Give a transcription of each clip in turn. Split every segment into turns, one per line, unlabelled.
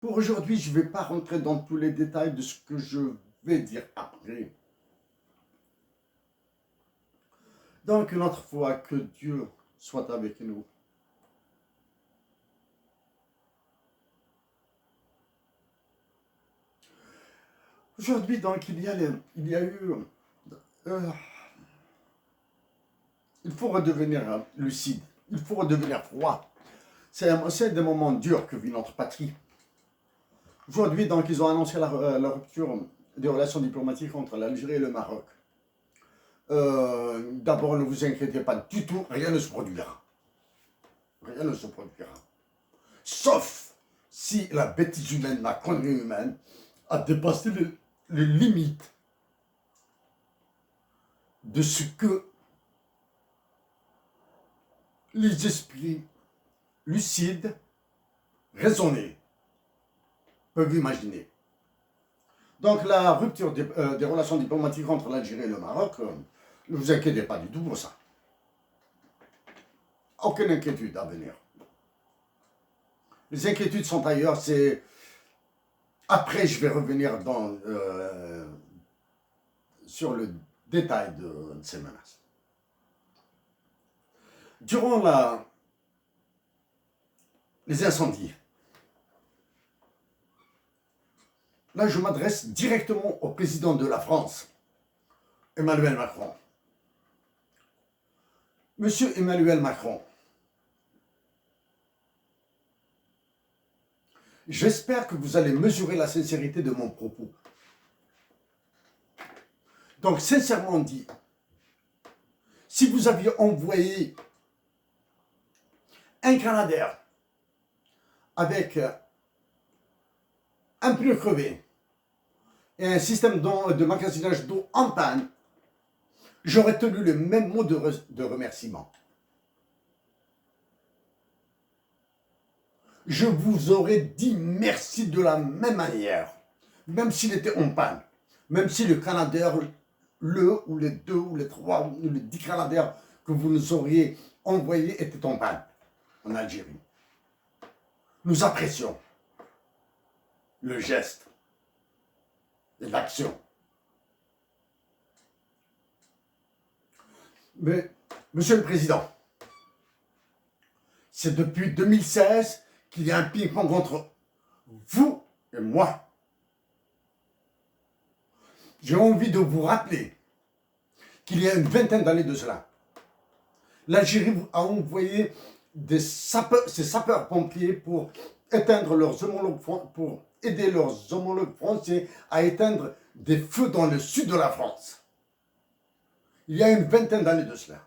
Pour aujourd'hui, je ne vais pas rentrer dans tous les détails de ce que je vais dire après. Donc, une autre fois, que Dieu soit avec nous. Aujourd'hui, donc, il y a eu... euh, il faut redevenir lucide. Il faut redevenir froid. C'est des moments durs que vit notre patrie. Aujourd'hui, donc, ils ont annoncé la rupture des relations diplomatiques entre l'Algérie et le Maroc. D'abord, ne vous inquiétez pas du tout, rien ne se produira. Rien ne se produira. Sauf si la bêtise humaine, la connerie humaine, a dépassé les limites de ce que les esprits lucides, raisonnés, peuvent imaginer. Donc la rupture des relations diplomatiques entre l'Algérie et le Maroc, ne vous inquiétez pas du tout pour ça. Aucune inquiétude à venir. Les inquiétudes sont ailleurs, c'est... Après, je vais revenir sur le détail de ces menaces. Durant les incendies, là, je m'adresse directement au président de la France, Emmanuel Macron. Monsieur Emmanuel Macron, j'espère que vous allez mesurer la sincérité de mon propos. Donc, sincèrement dit, si vous aviez envoyé un Canadair avec un pneu crevé et un système de magasinage d'eau en panne, j'aurais tenu le même mot de remerciement. Je vous aurais dit merci de la même manière, même s'il était en panne, même si le Canadair, ou les 2, ou les 3, ou les 10 Canadair que vous nous auriez envoyés étaient en panne en Algérie. Nous apprécions le geste et l'action. Mais, Monsieur le Président, c'est depuis 2016 qu'il y a un ping-pong entre vous et moi. J'ai envie de vous rappeler qu'il y a une vingtaine d'années de cela, l'Algérie a envoyé ses sapeurs-pompiers pour éteindre pour aider leurs homologues français à éteindre des feux dans le sud de la France. Il y a une vingtaine d'années de cela.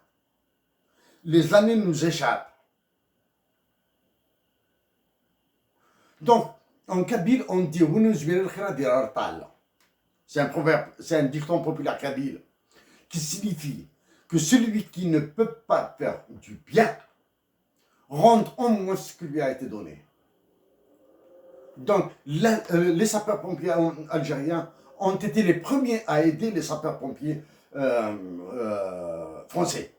Les années nous échappent. Donc, en kabyle, on dit c'est un proverbe, c'est un dicton populaire kabyle qui signifie que celui qui ne peut pas faire du bien rende au moins ce qui lui a été donné. Donc, les sapeurs-pompiers algériens ont été les premiers à aider les sapeurs-pompiers français.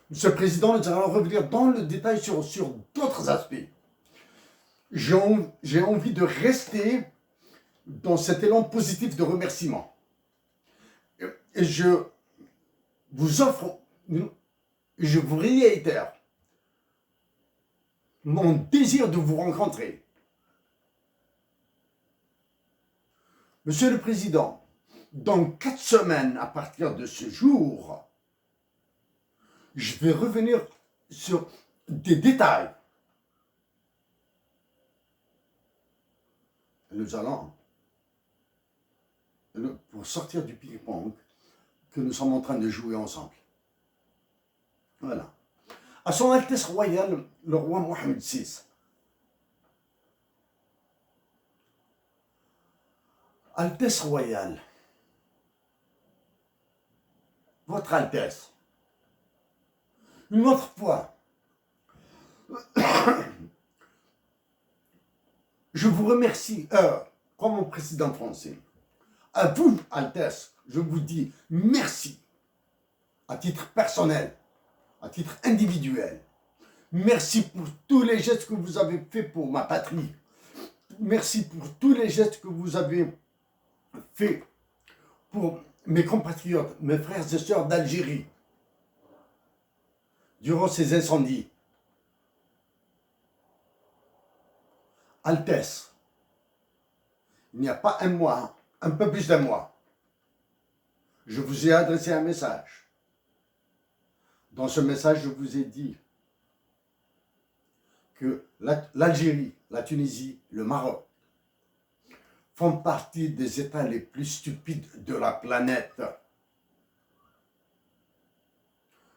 Monsieur le Président, nous allons revenir dans le détail sur d'autres aspects. J'ai envie de rester dans cet élan positif de remerciement. Et je vous offre, je vous réitère mon désir de vous rencontrer. Monsieur le Président, dans 4 semaines à partir de ce jour, je vais revenir sur des détails. Nous allons, pour sortir du ping-pong que nous sommes en train de jouer ensemble. Voilà. À son Altesse Royale, le roi Mohamed VI, Altesse Royale, Votre Altesse, une autre fois, je vous remercie, comme mon président français. À vous, Altesse, je vous dis merci, à titre personnel, à titre individuel. Merci pour tous les gestes que vous avez faits pour ma patrie. Merci pour tous les gestes que vous avez faits pour mes compatriotes, mes frères et sœurs d'Algérie, durant ces incendies. Altesse, il n'y a pas un mois, un peu plus d'un mois, je vous ai adressé un message. Dans ce message, je vous ai dit que l'Algérie, la Tunisie, le Maroc font partie des États les plus stupides de la planète.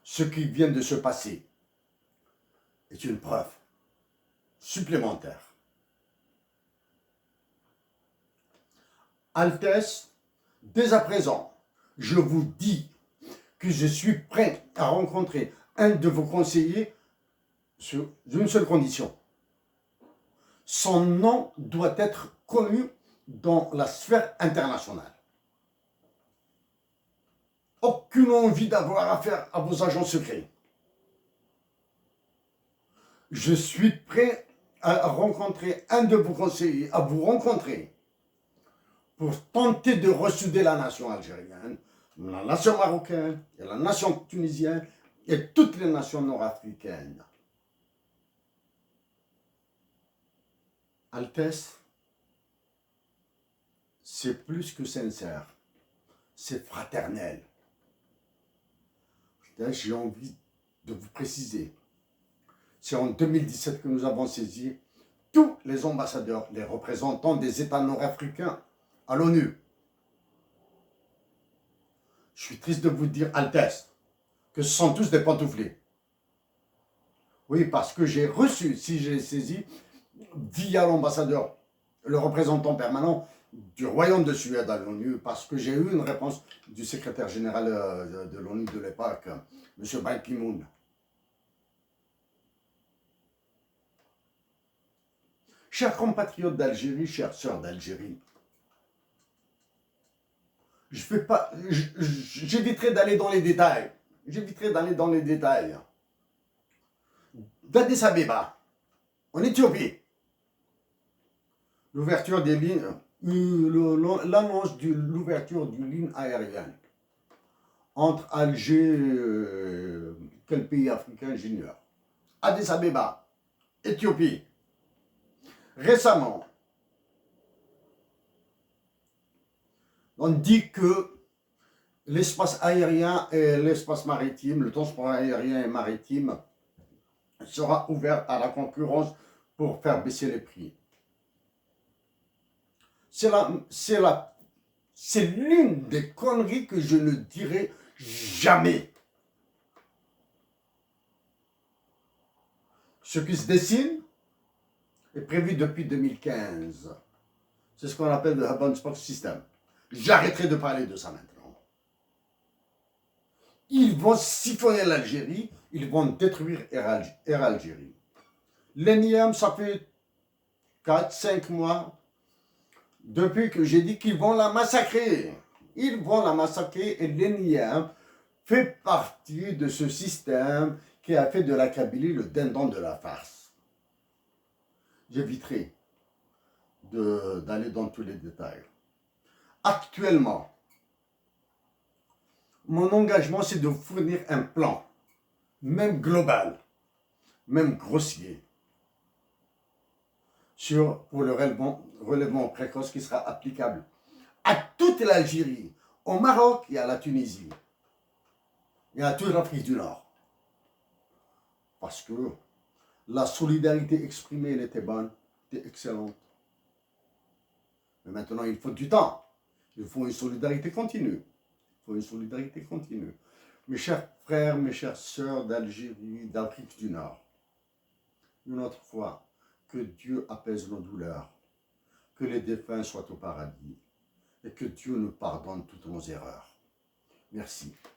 Ce qui vient de se passer est une preuve supplémentaire. Altesse, dès à présent, je vous dis que je suis prêt à rencontrer un de vos conseillers sur une seule condition. Son nom doit être connu dans la sphère internationale. Aucune envie d'avoir affaire à vos agents secrets. Je suis prêt à rencontrer un de vos conseillers, à vous rencontrer pour tenter de ressouder la nation algérienne, la nation marocaine, et la nation tunisienne et toutes les nations nord-africaines. Altesse, c'est plus que sincère, c'est fraternel. J'ai envie de vous préciser, c'est en 2017 que nous avons saisi tous les ambassadeurs, les représentants des États nord-africains à l'ONU. Je suis triste de vous dire, Altesse, que ce sont tous des pantouflés. Oui, parce que j'ai reçu, si j'ai saisi, via l'ambassadeur, le représentant permanent du Royaume de Suède à l'ONU, parce que j'ai eu une réponse du secrétaire général de l'ONU de l'époque, M. Ban Ki-moon. Chers compatriotes d'Algérie, chères sœurs d'Algérie, j'éviterai d'aller dans les détails. J'éviterai d'aller dans les détails. D'Addis Abeba, en Éthiopie, l'ouverture des lignes, l'annonce de l'ouverture d'une ligne aérienne entre Alger, quel pays africain j'ignore. Addis Abeba, Éthiopie. Récemment, on dit que l'espace aérien et l'espace maritime, le transport aérien et maritime sera ouvert à la concurrence pour faire baisser les prix. C'est l'une des conneries que je ne dirai jamais. Ce qui se dessine est prévu depuis 2015. C'est ce qu'on appelle le Hub and Spoke System. J'arrêterai de parler de ça maintenant. Ils vont siphonner l'Algérie, ils vont détruire Air Algérie. L'ENIAM, ça fait 4-5 mois depuis que j'ai dit qu'ils vont la massacrer. Ils vont la massacrer et l'ENIAM fait partie de ce système qui a fait de la Kabylie le dindon de la farce. J'éviterai d'aller dans tous les détails. Actuellement, mon engagement, c'est de fournir un plan, même global, même grossier, pour le relèvement précoce qui sera applicable à toute l'Algérie, au Maroc et à la Tunisie, et à toute l'Afrique du Nord. Parce que la solidarité exprimée, elle était bonne, était excellente. Mais maintenant, il faut du temps. Il faut une solidarité continue. Il faut une solidarité continue. Mes chers frères, mes chères sœurs d'Algérie, d'Afrique du Nord, une autre fois, que Dieu apaise nos douleurs, que les défunts soient au paradis et que Dieu nous pardonne toutes nos erreurs. Merci.